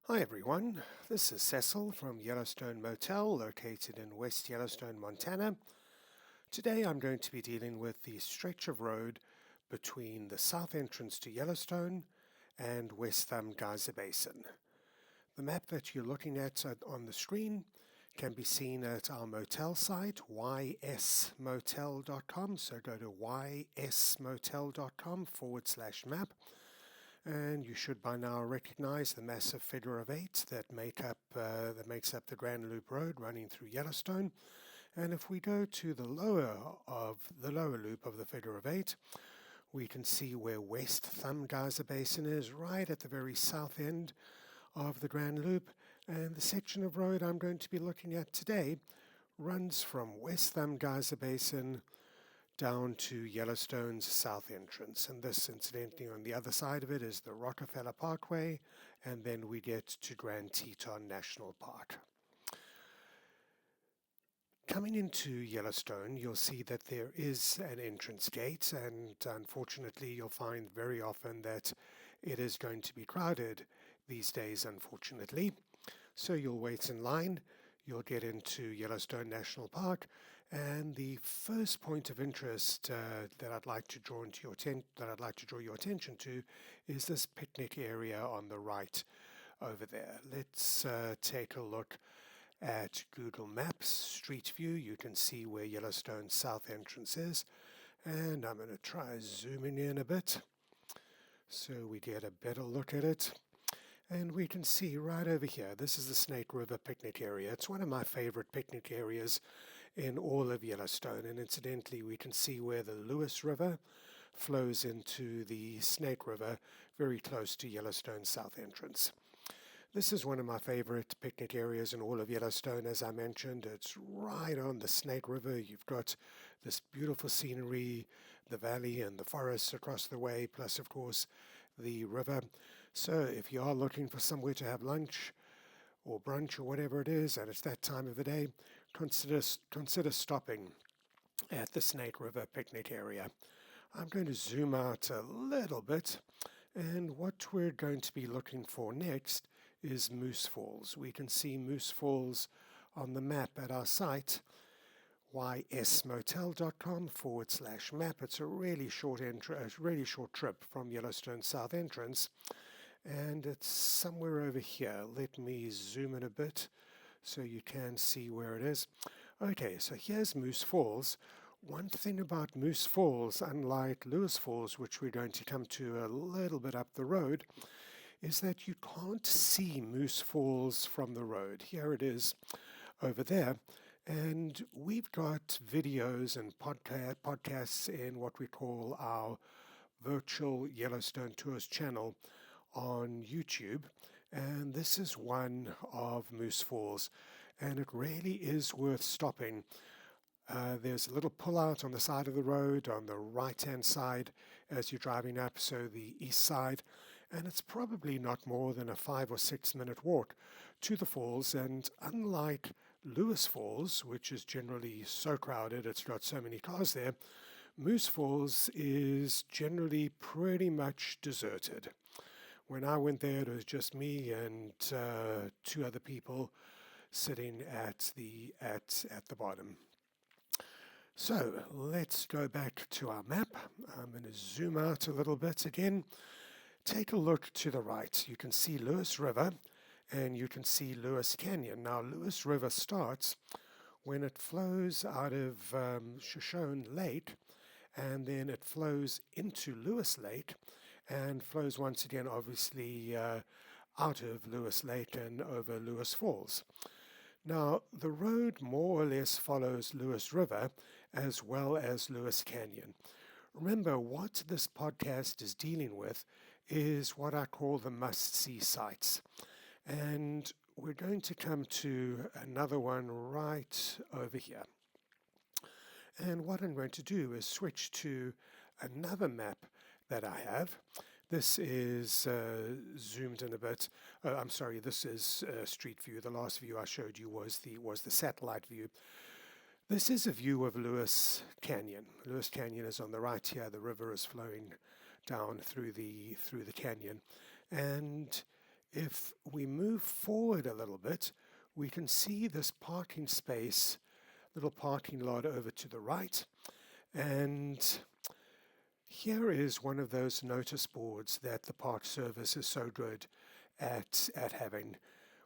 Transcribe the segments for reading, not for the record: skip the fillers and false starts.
Hi everyone, this is Cecil from Yellowstone Motel located in West Yellowstone, Montana. Today I'm going to be dealing with the stretch of road between the south entrance to Yellowstone and West Thumb Geyser Basin. The map that you're looking at on the screen can be seen at our motel site, ysmotel.com. So go to ysmotel.com/map. And you should by now recognize the massive figure of 8 that makes up the Grand Loop Road running through Yellowstone. And if we go to the lower loop of the figure of 8, we can see where West Thumb Geyser Basin is, right at the very south end of the Grand Loop. And the section of road I'm going to be looking at today runs from West Thumb Geyser Basin down to Yellowstone's south entrance. And this, incidentally, on the other side of it is the Rockefeller Parkway, and then we get to Grand Teton National Park. Coming into Yellowstone, you'll see that there is an entrance gate, and unfortunately you'll find very often that it is going to be crowded these days, unfortunately. So you'll wait in line. You'll get into Yellowstone National Park, and the first point of interest that I'd like to draw your attention to is this picnic area on the right over there. Let's take a look at Google Maps Street View. You can see where Yellowstone's south entrance is, and I'm going to try zooming in a bit so we get a better look at it. And we can see right over here, this is the Snake River picnic area. It's one of my favorite picnic areas in all of Yellowstone. And incidentally, we can see where the Lewis River flows into the Snake River, very close to Yellowstone's south entrance. This is one of my favorite picnic areas in all of Yellowstone, as I mentioned. It's right on the Snake River. You've got this beautiful scenery, the valley and the forests across the way, plus, of course, the river. So if you are looking for somewhere to have lunch or brunch or whatever it is, and it's that time of the day, consider stopping at the Snake River picnic area. I'm going to zoom out a little bit, and what we're going to be looking for next is Moose Falls. We can see Moose Falls on the map at our site, ysmotel.com/map. It's a really short trip from Yellowstone South Entrance, and it's somewhere over here. Let me zoom in a bit so you can see where it is. Okay, so here's Moose Falls. One thing about Moose Falls, unlike Lewis Falls, which we're going to come to a little bit up the road, is that you can't see Moose Falls from the road. Here it is over there. And we've got videos and podcasts in what we call our virtual Yellowstone Tours channel on YouTube. And this is one of Moose Falls. And it really is worth stopping. There's a little pull-out on the side of the road on the right-hand side as you're driving up, so the east side, and it's probably not more than a 5 or 6 minute walk to the falls. And unlike Lewis Falls, which is generally so crowded, it's got so many cars there, Moose Falls is generally pretty much deserted. When I went there, it was just me and 2 other people sitting at the bottom. So let's go back to our map. I'm going to zoom out a little bit again. Take a look to the right. You can see Lewis River and you can see Lewis Canyon. Now, Lewis River starts when it flows out of Shoshone Lake, and then it flows into Lewis Lake and flows once again, obviously, out of Lewis Lake and over Lewis Falls. Now, the road more or less follows Lewis River as well as Lewis Canyon. Remember, what this podcast is dealing with is what I call the must-see sites. And we're going to come to another one right over here. And what I'm going to do is switch to another map that I have. This is zoomed in a bit. I'm sorry, this is Street View. The last view I showed you was the satellite view. This is a view of Lewis Canyon. Lewis Canyon is on the right here. The river is flowing down through the canyon. And if we move forward a little bit, we can see this parking space, little parking lot over to the right. And here is one of those notice boards that the Park Service is so good at having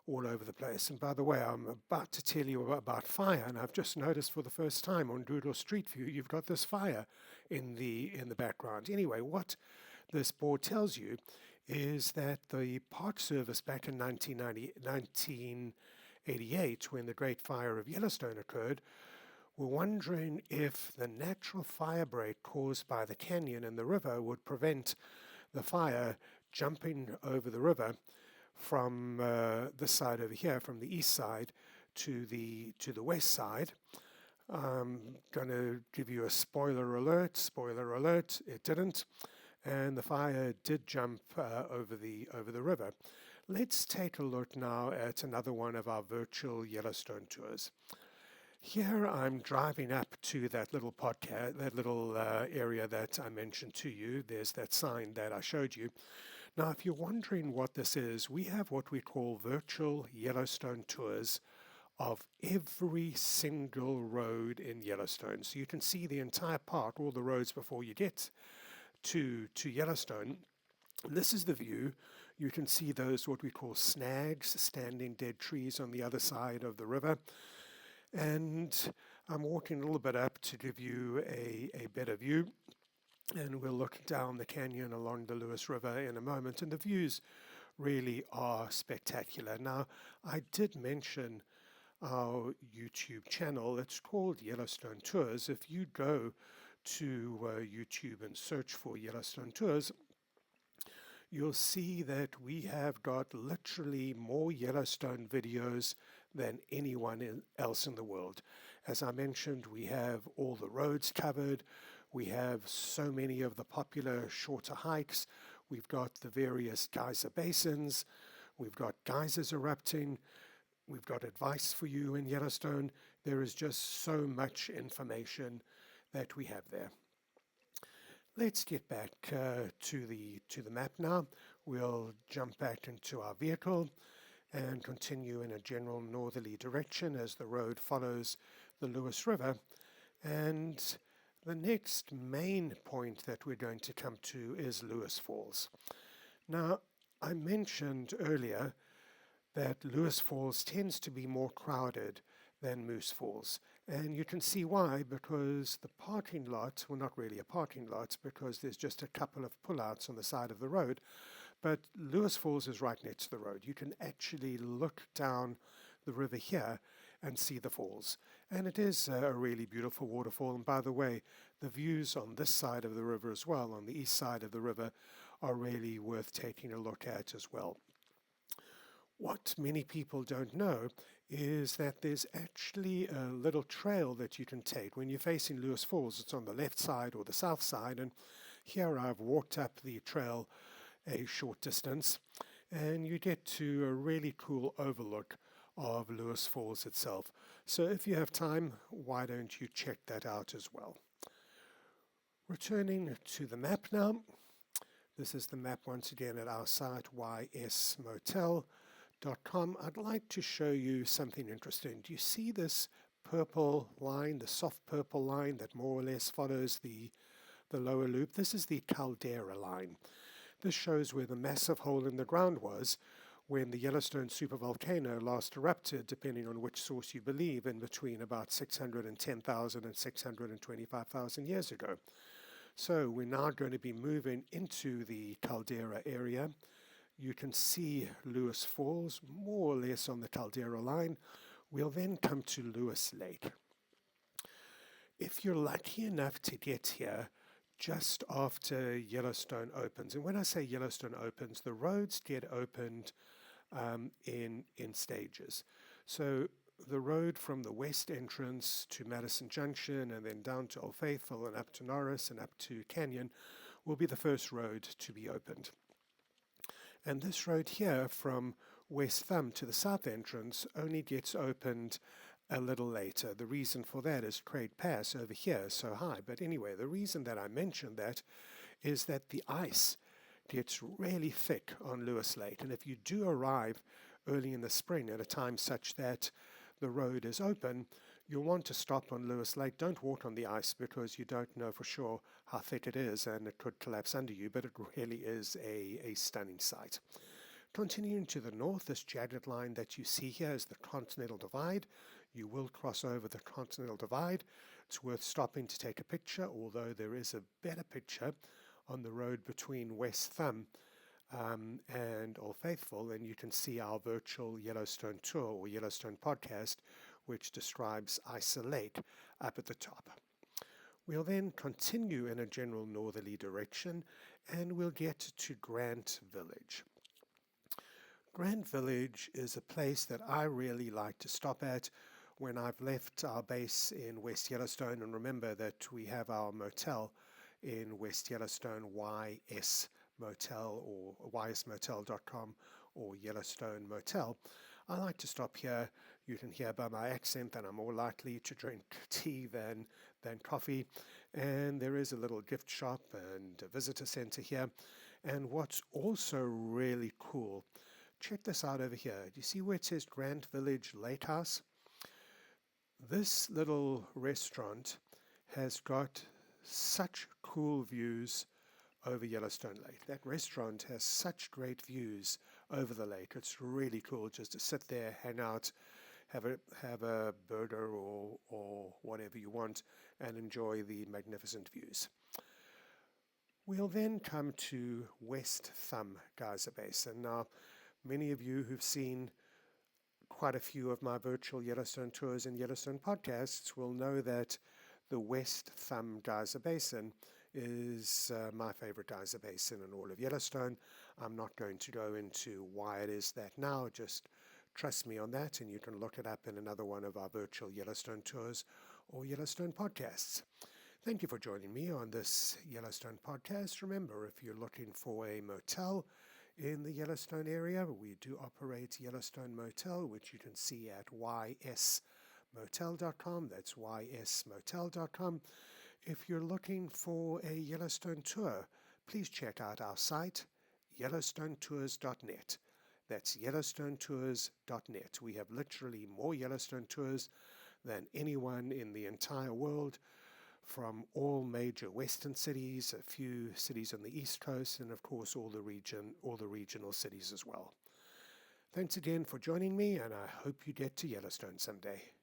all over the place. And by the way, I'm about to tell you about fire, and I've just noticed for the first time on Google Street View, you've got this fire in the background. Anyway, what this board tells you is that the Park Service back in 1988, when the Great Fire of Yellowstone occurred, were wondering if the natural fire break caused by the canyon and the river would prevent the fire jumping over the river from this side over here, from the east side to the west side. I'm going to give you a spoiler alert. Spoiler alert, it didn't. And the fire did jump over the river. Let's take a look now at another one of our virtual Yellowstone tours. Here I'm driving up to that little podcast, that little area that I mentioned to you. There's that sign that I showed you. Now, if you're wondering what this is, we have what we call virtual Yellowstone tours of every single road in Yellowstone. So you can see the entire park, all the roads before you get to Yellowstone. This is the view. You can see those, what we call snags, standing dead trees on the other side of the river. And I'm walking a little bit up to give you a better view. And we'll look down the canyon along the Lewis River in a moment. And the views really are spectacular. Now, I did mention our YouTube channel. It's called Yellowstone Tours. If you go to YouTube and search for Yellowstone Tours, you'll see that we have got literally more Yellowstone videos than anyone else in the world. As I mentioned, we have all the roads covered. We have so many of the popular shorter hikes. We've got the various geyser basins. We've got geysers erupting. We've got advice for you in Yellowstone. There is just so much information that we have there. Let's get back to the map now. We'll jump back into our vehicle and continue in a general northerly direction as the road follows the Lewis River. And the next main point that we're going to come to is Lewis Falls. Now, I mentioned earlier that Lewis Falls tends to be more crowded than Moose Falls. And you can see why, because the parking lot, well, not really a parking lot, because there's just a couple of pullouts on the side of the road, but Lewis Falls is right next to the road. You can actually look down the river here and see the falls. And it is a really beautiful waterfall. And by the way, the views on this side of the river as well, on the east side of the river, are really worth taking a look at as well. What many people don't know is that there's actually a little trail that you can take. When you're facing Lewis Falls, it's on the left side or the south side, and here I've walked up the trail a short distance, and you get to a really cool overlook of Lewis Falls itself. So if you have time, why don't you check that out as well? Returning to the map now. This is the map once again at our site, ysmotel.com. I'd like to show you something interesting. Do you see this purple line, the soft purple line that more or less follows the lower loop? This is the caldera line. This shows where the massive hole in the ground was when the Yellowstone supervolcano last erupted, depending on which source you believe, in between about 610,000 and 625,000 years ago. So we're now going to be moving into the caldera area. You can see Lewis Falls, more or less on the caldera line. We'll then come to Lewis Lake. If you're lucky enough to get here just after Yellowstone opens, and when I say Yellowstone opens, the roads get opened in stages. So the road from the west entrance to Madison Junction and then down to Old Faithful and up to Norris and up to Canyon will be the first road to be opened. And this road here from West Thumb to the south entrance only gets opened a little later. The reason for that is Craig Pass over here is so high. But anyway, the reason that I mentioned that is that the ice gets really thick on Lewis Lake. And if you do arrive early in the spring at a time such that the road is open, you'll want to stop on Lewis Lake. Don't walk on the ice because you don't know for sure how thick it is and it could collapse under you, but it really is a stunning sight. Continuing to the north, this jagged line that you see here is the Continental Divide. You will cross over the Continental Divide. It's worth stopping to take a picture, although there is a better picture on the road between West Thumb and Old Faithful, and you can see our virtual Yellowstone tour or Yellowstone podcast, which describes Isa Lake up at the top. We'll then continue in a general northerly direction, and we'll get to Grant Village. Grant Village is a place that I really like to stop at when I've left our base in West Yellowstone, and remember that we have our motel in West Yellowstone, YS Motel or ysmotel.com or Yellowstone Motel. I like to stop here. You can hear by my accent that I'm more likely to drink tea than coffee. And there is a little gift shop and a visitor center here. And what's also really cool, check this out over here. Do you see where it says Grant Village Lake House? This little restaurant has got such cool views over Yellowstone Lake. That restaurant has such great views over the lake. It's really cool just to sit there, hang out, have a burger or whatever you want, and enjoy the magnificent views. We'll then come to West Thumb Geyser Basin. Now, many of you who've seen quite a few of my virtual Yellowstone tours and Yellowstone podcasts will know that the West Thumb Geyser Basin is my favorite geyser basin in all of Yellowstone. I'm not going to go into why it is that now, just trust me on that, and you can look it up in another one of our virtual Yellowstone tours or Yellowstone podcasts. Thank you for joining me on this Yellowstone podcast. Remember, if you're looking for a motel in the Yellowstone area, we do operate Yellowstone Motel, which you can see at ysmotel.com. That's ysmotel.com. If you're looking for a Yellowstone tour, please check out our site, yellowstonetours.net. That's yellowstonetours.net. We have literally more Yellowstone tours than anyone in the entire world, from all major western cities, a few cities on the East Coast, and of course all the regional cities as well. Thanks again for joining me, and I hope you get to Yellowstone someday.